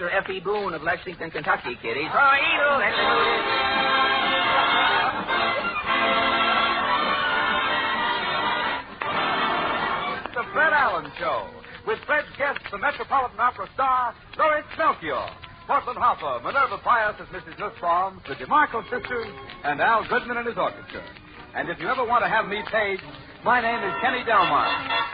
Dr. F.E. Boone of Lexington, Kentucky, kiddies. Oh, evil. The Fred Allen Show, with Fred's guest, the Metropolitan Opera star, Lauritz Melchior, Portland Hopper, Minerva Pius as Mrs. Nussbaum, the DeMarco sisters, and Al Goodman and his orchestra. And if you ever want to have me paged, my name is Kenny Delmar.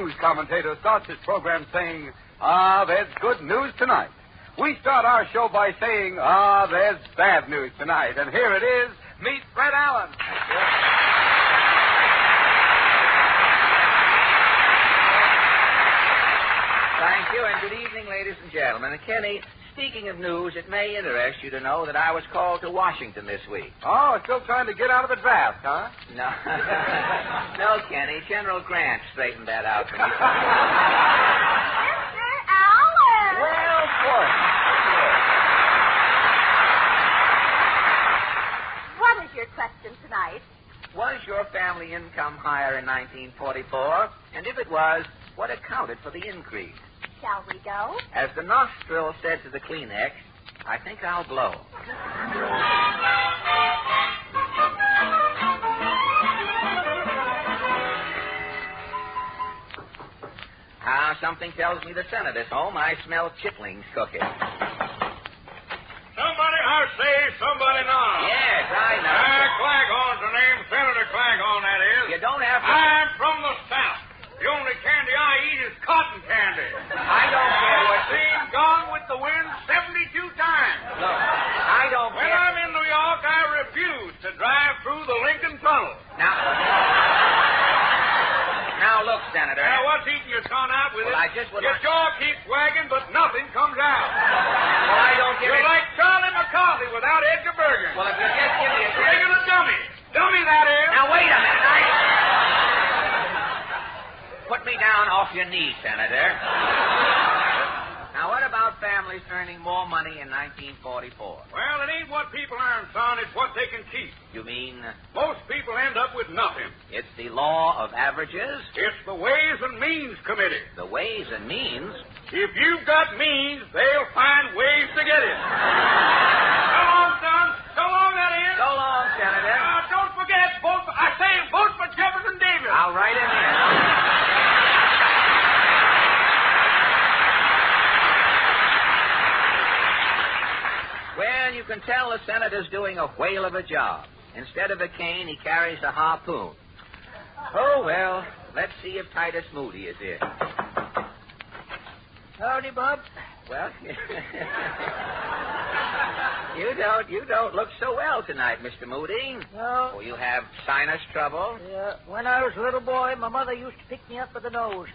news commentator starts his program saying, there's good news tonight. We start our show by saying, there's bad news tonight. And here it is. Meet Fred Allen. Thank you, and good evening, ladies and gentlemen. And Kenny, speaking of news, it may interest you to know that I was called to Washington this week. Oh, still trying to get out of the draft, huh? No. No, Kenny. General Grant straightened that out for me. Mr. Allen! Well, of course. What is your question tonight? Was your family income higher in 1944? And if it was, what accounted for the increase? Shall we go? As the nostril said to the Kleenex, I think I'll blow. Something tells me the Senator's home. I smell chitlings cooking. Somebody I say, somebody not. Yes, I know. Claghorn's the name, Senator Claghorn, that is. You don't have to... I'm from the South. The only candy I eat is cotton candy. I don't care what... Seen Gone with the Wind 72 times. Look, I don't When care... I'm in New York, I refuse to drive through the Lincoln Tunnel. Now, look, Senator. Now, what's eating your tongue out with Well, it? I just would Your like- jaw keeps wagging, but nothing comes out. Well, I don't give You're it... like Charlie McCarthy without Edgar Bergen. Well, if you just give me a... Regular dummy. Dummy, that is. Now, wait a minute. Put me down off your knee, Senator. Now, what about families earning more money in 1944? Well, it ain't what people earn, son. It's what they can keep. You mean Most people end up with nothing. it's the law of averages? It's the Ways and Means Committee. The ways and means? If you've got means, they'll find ways to get it. So long, son. So long, that is. So long, Senator. Don't forget, vote for Jefferson Davis. I'll write him in. Well, you can tell the Senator's doing a whale of a job. Instead of a cane, he carries a harpoon. Oh, well, let's see if Titus Moody is in. Howdy, Bob. Well, you don't look so well tonight, Mr. Moody. No. Oh, you have sinus trouble? Yeah. When I was a little boy, my mother used to pick me up by the nose.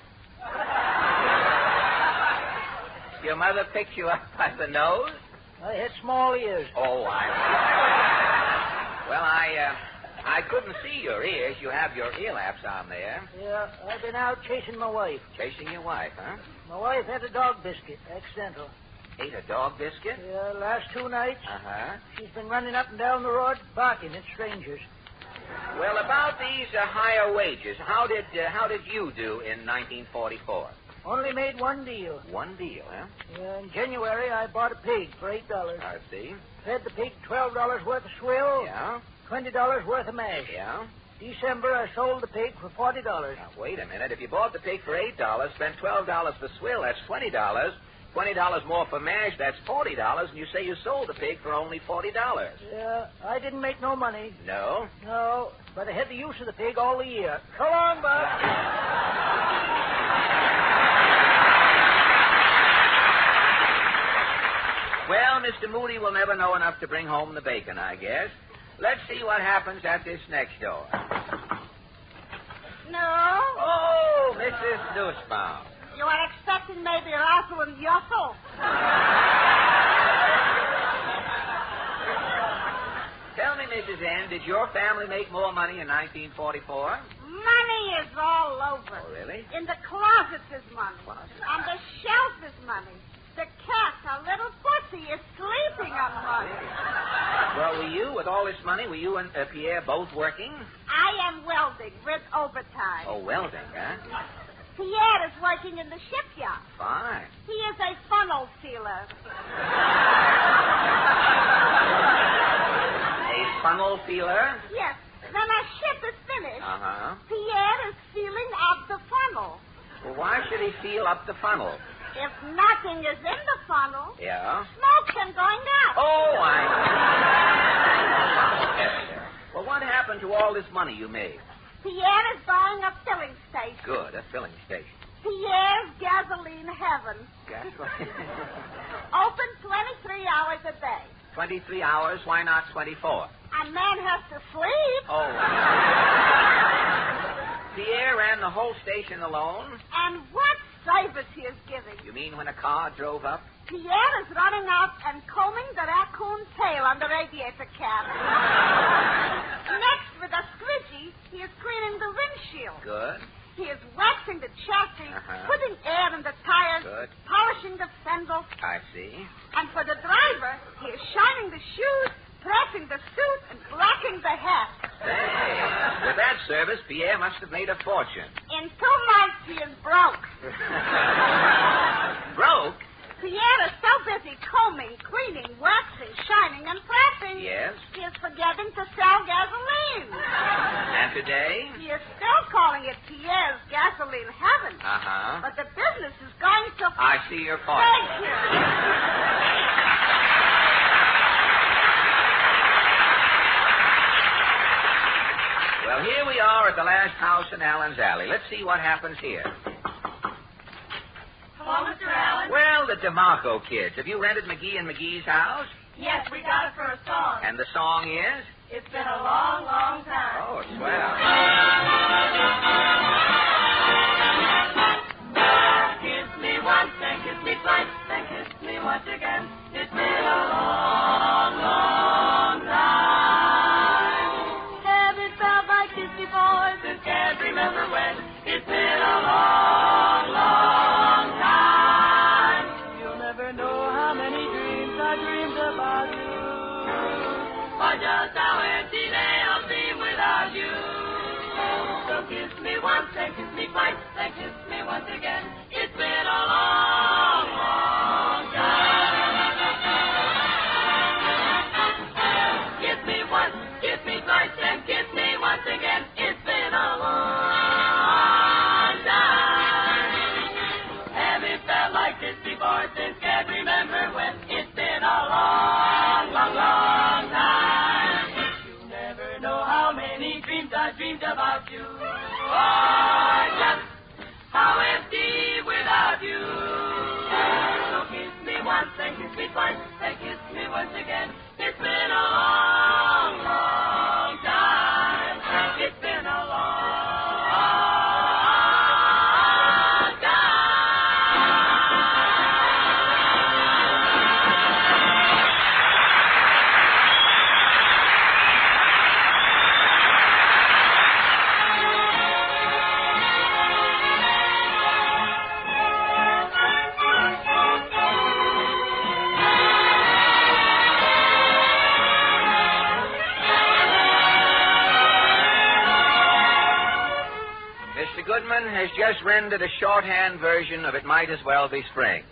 Your mother picked you up by the nose? I had small ears. Oh, Well, I couldn't see your ears. You have your ear laps on there. Yeah, I've been out chasing my wife. Chasing your wife, huh? My wife had a dog biscuit, accidental. Ate a dog biscuit? Yeah, last 2 nights. Uh-huh. She's been running up and down the road barking at strangers. Well, about these higher wages, how did you do in 1944? Only made one deal. One deal, huh? Yeah, in January, I bought a pig for $8. I see. Fed the pig $12 worth of swill. Yeah? $20 worth of mash. Yeah? December, I sold the pig for $40. Now, wait a minute. If you bought the pig for $8, spent $12 for swill, that's $20. $20 more for mash, that's $40. And you say you sold the pig for only $40. Yeah, I didn't make no money. No? No, but I had the use of the pig all the year. So long, Bob. Well, Mr. Moody will never know enough to bring home the bacon, I guess. Let's see what happens at this next door. No? Oh, Mrs. Nussbaum. You are expecting maybe Rosalind Yussel. Tell me, Mrs. N, did your family make more money in 1944? Money is all over. Oh, really? In the closets is money. Closet. On the shelf is money. The cat, a little pussy, is sleeping on money. Well, with all this money, were you and Pierre both working? I am welding with overtime. Oh, welding, huh? Pierre is working in the shipyard. Fine. He is a funnel sealer. A funnel feeler? Yes. When a ship is finished, Uh-huh. Pierre is sealing up the funnel. Well, why should he feel up the funnel? If nothing is in the funnel, Yeah? smoke can going out. Oh, Well, what happened to all this money you made? Pierre is buying a filling station. Good, a filling station. Pierre's Gasoline Heaven. Gasoline? Open 23 hours a day. 23 hours? Why not 24? A man has to sleep. Oh. Pierre ran the whole station alone? And what service he is giving. You mean when a car drove up? Pierre is running out and combing the raccoon's tail on the radiator cap. Next, with a squidgy, he is cleaning the windshield. Good. He is waxing the chassis, Uh-huh. putting air in the tires, Good. polishing the fenders. I see. And for the driver, he is shining the shoes, pressing the suit, and blacking the hat. Say, with that service, Pierre must have made a fortune. In 2 months, he is broke. Broke? Pierre is so busy combing, cleaning, waxing, shining, and pressing. Yes. He is forgetting to sell gasoline. And today? He is still calling it Pierre's Gasoline Heaven. Uh-huh. But the business is going to... I see your point. Thank you. Well, here we are at the last house in Allen's Alley. Let's see what happens here. Hello, Mr. Allen? Well, the DeMarco kids. Have you rented McGee and McGee's house? Yes, we got it for a song. And the song is? It's been a long, long time. Oh, swell. Kiss me once, then kiss me twice, then kiss me once again. It's been a long, long time. Haven't felt like this before since can't remember when. It's been a long, long time. You'll never know how many dreams I dreamed about you. Or just how empty they'll seem without you. So kiss me once, then kiss me twice, then kiss me once again. It's been a long, long time. Kiss me once, kiss me twice, then kiss me once again. It's been a long time. Haven't felt like this before since can't remember when. It's been a long, long, long time. You never know how many dreams I dreamed about you. Oh, just how empty without you. So kiss me once, then kiss me twice, then kiss me once again. It's been a long, long time. It's been a long time. Mr. Goodman has just rendered a shorthand version of It Might As Well Be Spring.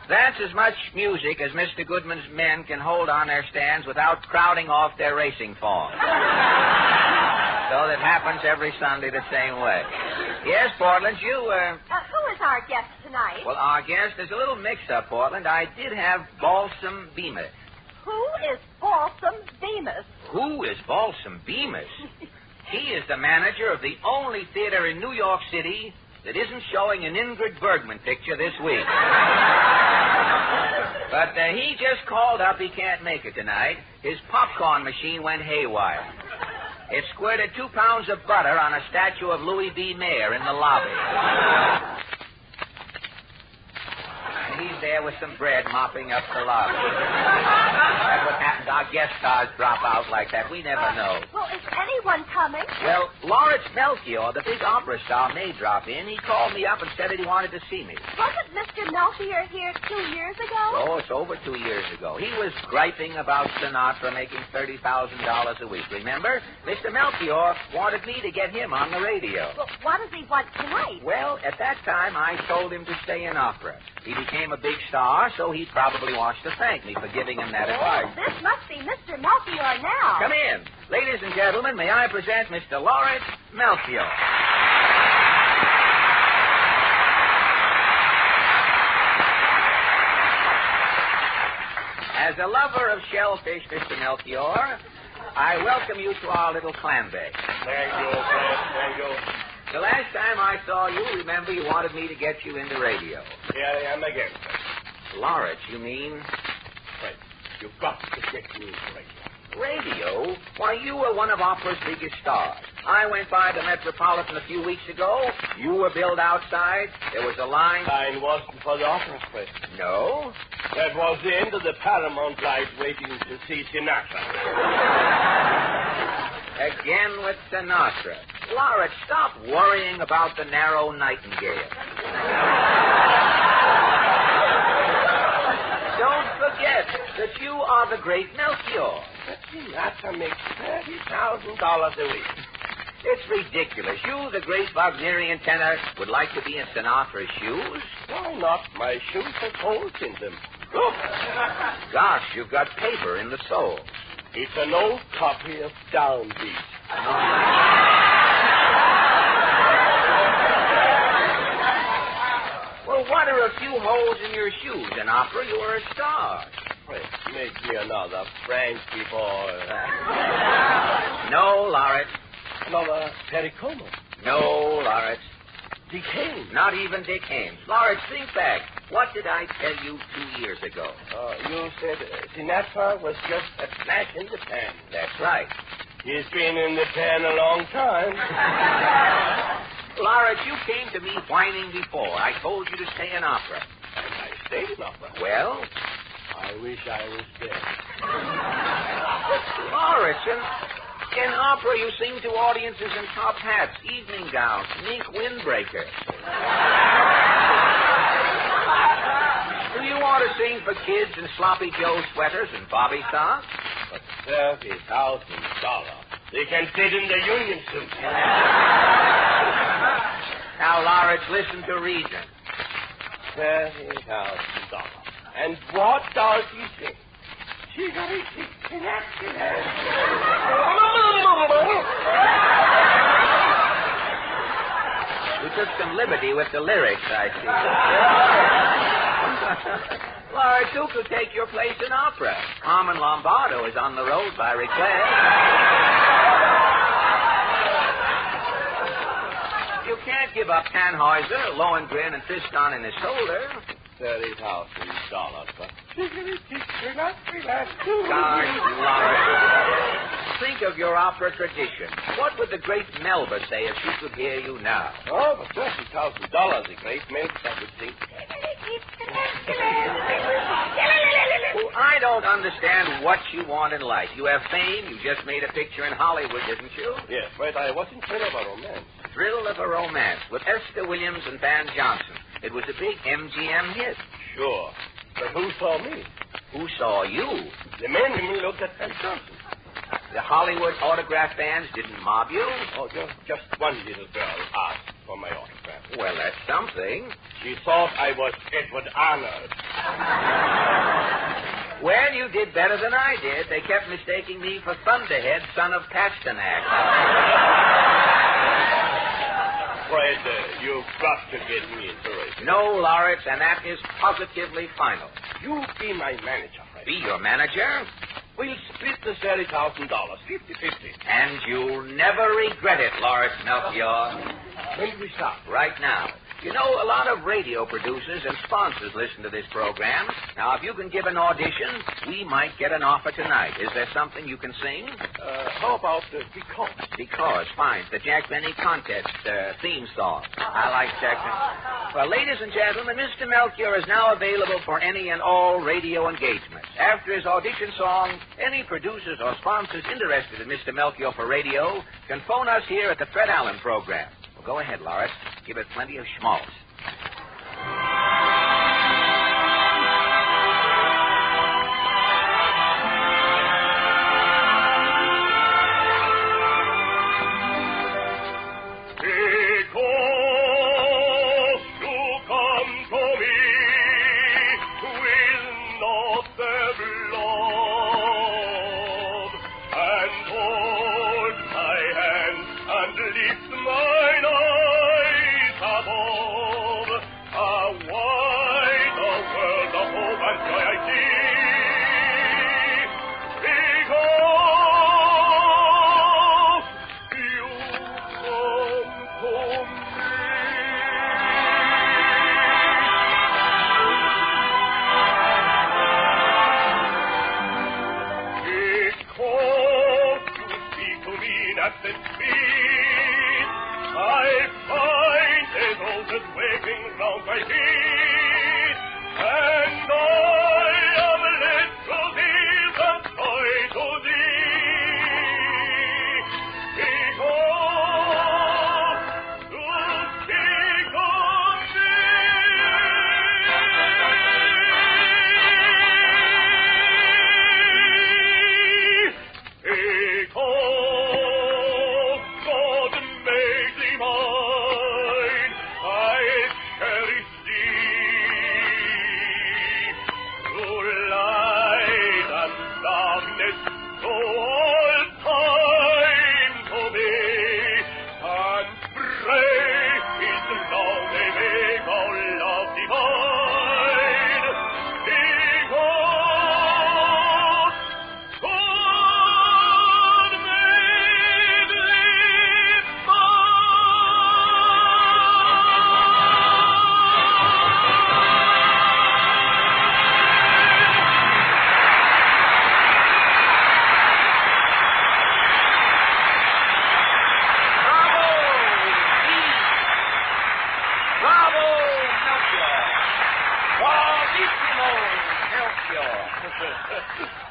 That's as much music as Mr. Goodman's men can hold on their stands without crowding off their racing form. So that happens every Sunday the same way. Yes, Portland, you, Who is our guest tonight? Well, our guest, there's a little mix-up, Portland. I did have Balsam Bemis. Who is Balsam Bemis? Who is Balsam Bemis? He is the manager of the only theater in New York City that isn't showing an Ingrid Bergman picture this week. But he just called up. He can't make it tonight. His popcorn machine went haywire. It squirted 2 pounds of butter on a statue of Louis B. Mayer in the lobby. He's there with some bread mopping up the lobby. That's what happens. Our guest stars drop out like that. We never know. Well, is anyone coming? Well, Lauritz Melchior, the big opera star, may drop in. He called me up and said that he wanted to see me. Wasn't Mr. Melchior here 2 years ago? Oh, it's over 2 years ago. He was griping about Sinatra making $30,000 a week. Remember? Mr. Melchior wanted me to get him on the radio. Well, what does he want tonight? Well, at that time, I told him to stay in opera. He became a big star, so he probably wants to thank me for giving him that advice. This must be Mr. Melchior now. Come in. Ladies and gentlemen, may I present Mr. Lauritz Melchior. As a lover of shellfish, Mr. Melchior, I welcome you to our little clam bake. There you go, Fred. There you go. The last time I saw you, remember, you wanted me to get you into radio. Here I am again, Fred. Lauritz, you mean? Fred, you've got to get me into radio. Radio? Why, you were one of opera's biggest stars. I went by the Metropolitan a few weeks ago. You were billed outside. There was a line. Line wasn't for the opera, Fred. No? That was the end of the Paramount light waiting to see Sinatra. Again with Sinatra. Lauritz, stop worrying about the narrow nightingale. Don't forget that you are the great Melchior. But Sinatra makes $30,000 a week. It's ridiculous. You, the great Wagnerian tenor, would like to be in Sinatra's shoes? Why not? My shoes have holes in them. Look. Gosh, you've got paper in the sole. It's an old copy of Downbeat. Well, what are a few holes in your shoes? In opera, you are a star. Fred, make me another Frankie boy. No, Lauritz. Another Pericomo. No, Lauritz. Dick Haynes. Not even Dick Haynes. Lauritz, think back. What did I tell you 2 years ago? You said Sinatra was just a flash in the pan. That's right. He's been in the pan a long time. Lauritz, you came to me whining before. I told you to stay in opera. And I stayed in opera. Well? I wish I was dead. Lauritz, in opera you sing to audiences in top hats, evening gowns, mink windbreakers. Do you want to sing for kids in sloppy Joe sweaters and bobby socks? But $30,000. They can sit in the union suit. Now, Lauritz, listen to reason. $30,000. And what does he sing? We took some liberty with the lyrics, I see. Lauritz, who could take your place in opera? Carmen Lombardo is on the road by request. You can't give up Tannhäuser, Lohengrin, and Tristan in his shoulder. $30,000, but... Gosh, Lauritz. Think of your opera tradition. What would the great Melba say if she could hear you now? Oh, but $30,000, the great Melba would think. Well, I don't understand what you want in life. You have fame. You just made a picture in Hollywood, didn't you? Yes, but I wasn't thrill of a romance. Thrill of a Romance with Esther Williams and Van Johnson. It was a big MGM hit. Sure. But who saw me? Who saw you? The men who looked at Van Johnson. The Hollywood autograph fans didn't mob you? Oh, just one little girl asked for my autograph. Well, that's something. She thought I was Edward Arnold. Well, you did better than I did. They kept mistaking me for Thunderhead, son of Pasternak. Fred, you've got to get me into radio. No, Lauritz, and that is positively final. You be my manager, Fred. Be your manager? We'll split the $30,000, 50-50. And you'll never regret it, Lauritz Melchior. When do we start? Right now. You know, a lot of radio producers and sponsors listen to this program. Now, if you can give an audition, we might get an offer tonight. Is there something you can sing? How about Because? Because, fine. The Jack Benny contest theme song. I like Jack Benny. Well, ladies and gentlemen, Mr. Melchior is now available for any and all radio engagements. After his audition song, any producers or sponsors interested in Mr. Melchior for radio can phone us here at the Fred Allen program. Well, go ahead, Lauritz. Give it plenty of schmaltz. Mine eyes above.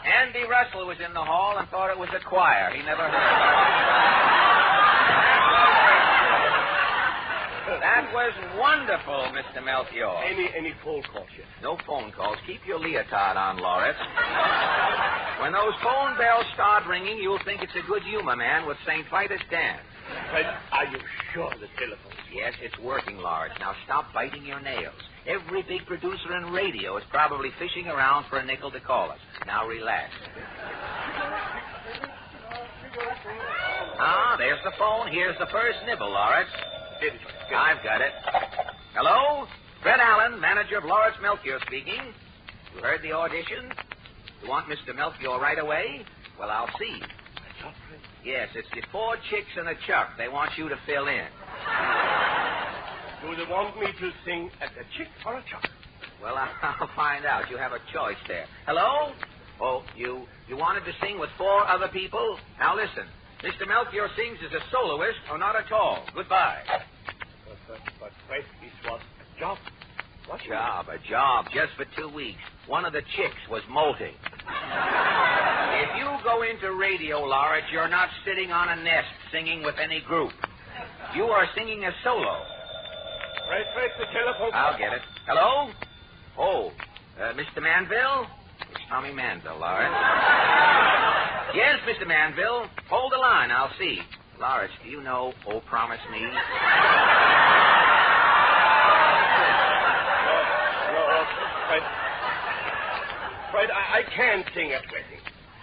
Andy Russell was in the hall and thought it was a choir. He never heard of it. That was wonderful, Mr. Melchior. Any phone calls yet? No phone calls. Keep your leotard on, Lauritz. When those phone bells start ringing, you'll think it's a good humor man with St. Vitus dance. Fred, are you sure the telephone? Yes, it's working, Lauritz. Now stop biting your nails. Every big producer in radio is probably fishing around for a nickel to call us. Now relax. Ah, there's the phone. Here's the first nibble, Lauritz. I've got it. Hello? Fred Allen, manager of Lauritz Melchior speaking. You heard the audition? You want Mr. Melchior right away? Well, I'll see. Yes, it's the 4 chicks and a chuck. They want you to fill in. Do they want me to sing at a chick or a chuck? Well, I'll find out. You have a choice there. Hello? Oh, you wanted to sing with 4 other people? Now listen. Mr. Melchior sings as a soloist or not at all. Goodbye. But Fred, this was a job. What job? A job just for 2 weeks. One of the chicks was molting. If you go into radio, Lauritz, you're not sitting on a nest singing with any group. You are singing a solo. Fred, the telephone. I'll get it. Hello? Oh, Mr. Manville? It's Tommy Manville, Lauritz. Yes, Mr. Manville. Hold the line. I'll see. Lauritz, do you know Oh, Promise Me? No, Fred, I can't sing at weddings.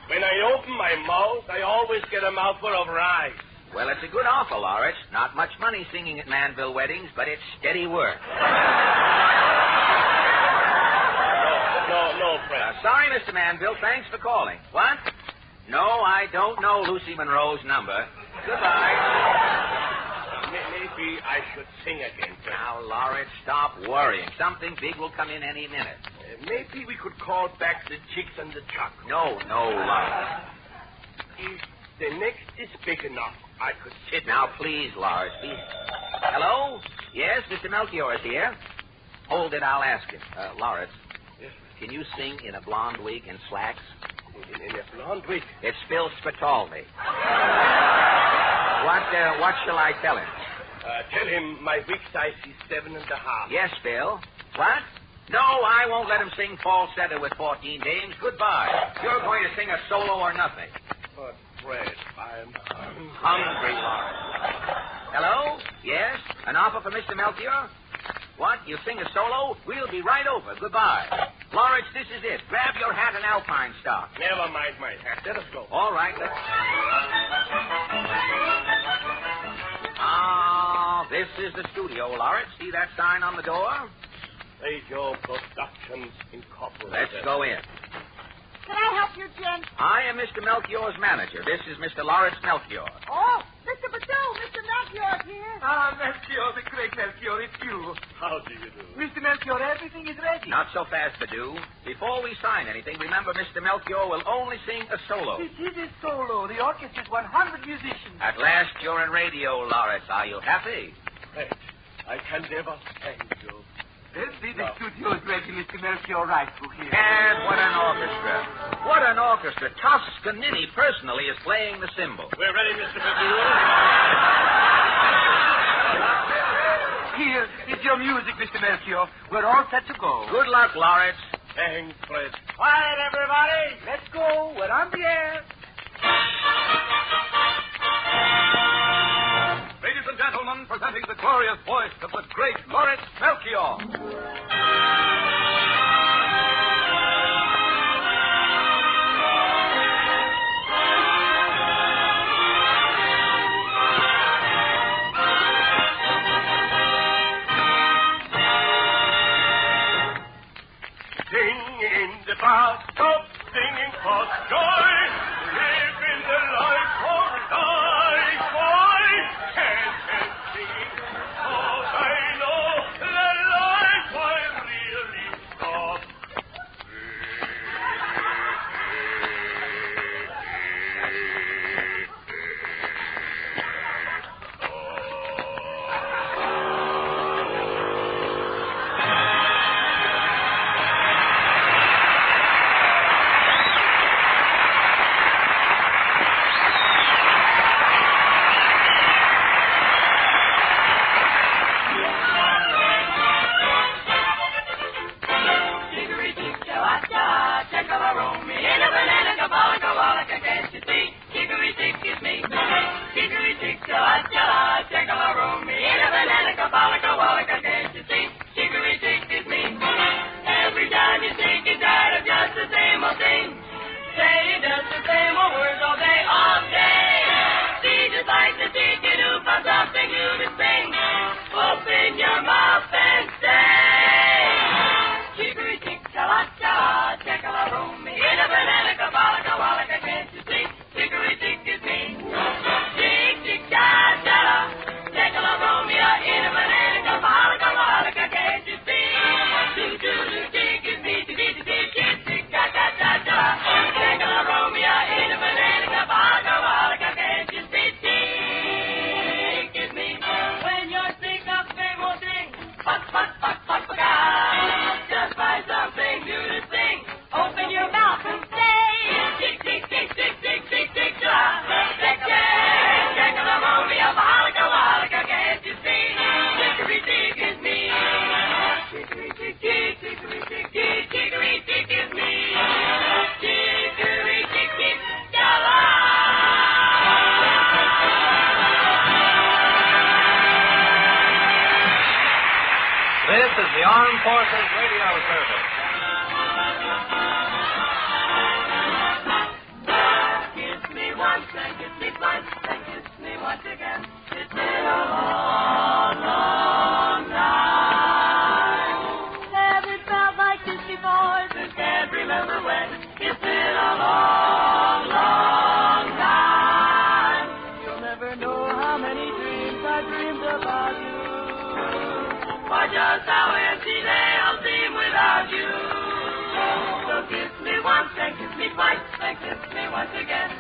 When I open my mouth, I always get a mouthful of rice. Well, it's a good offer, Lauritz. Not much money singing at Manville weddings, but it's steady work. No, Fred. Sorry, Mr. Manville. Thanks for calling. What? No, I don't know Lucy Monroe's number. Goodbye. Maybe I should sing again, Fred. Now, Lauritz, stop worrying. Something big will come in any minute. Maybe we could call back the chicks and the chuck. No, Lauritz. If the next is big enough, I could sit. Now, please, Lauritz. Please. Hello? Yes, Mr. Melchior is here. Hold it, I'll ask him. Lauritz, yes, can you sing in a blonde wig and slacks? In a blonde wig? It's Phil Spitalny. What shall I tell him? Tell him my wig size is 7.5. Yes, Phil. What? No, I won't let him sing falsetto with 14 dames. Goodbye. You're going to sing a solo or nothing. But, Fred, I'm hungry, Lauritz. Hello? Yes? An offer for Mr. Melchior? What? You sing a solo? We'll be right over. Goodbye. Lauritz, this is it. Grab your hat and alpine stock. Never mind my hat. Let us go. All right, let's... This is the studio, Lauritz. See that sign on the door? Radio Productions Incorporated. Let's go in. Can I help you, Jen? I am Mr. Melchior's manager. This is Mr. Lauritz Melchior. Oh, Mr. Badu, Mr. Melchior's here. Ah, Melchior, the great Melchior, it's you. How do you do? Mr. Melchior, everything is ready. Not so fast, Badu. Before we sign anything, remember Mr. Melchior will only sing a solo. It is a solo. The orchestra is 100 musicians. At last, you're in radio, Lauritz. Are you happy? Fred, I can never thank you. Let's see, the studio is ready, Mr. Melchior, right through here. And what an orchestra. What an orchestra. Toscanini personally is playing the cymbal. We're ready, Mr. Badu. Here is your music, Mr. Melchior. We're all set to go. Good luck, Lauritz. Thanks, Fred. Quiet, everybody. Let's go. We're on the air. Ladies and gentlemen, presenting the glorious voice of the great Lauritz Melchior. Sing in the bathtub, singing for joy. Live in the life or die, boy. Can't help singing, 'cause I know the life I really stop. This is the Armed Forces Radio Service. Kiss me once and kiss me twice and kiss me once again. It's been a long, long time. Haven't felt like this before. Just can't remember when. It's been a long, long time. You'll never know how many dreams I dreamed about you. Or just how empty they'll seem without you. So kiss me once and kiss me twice and kiss me once again.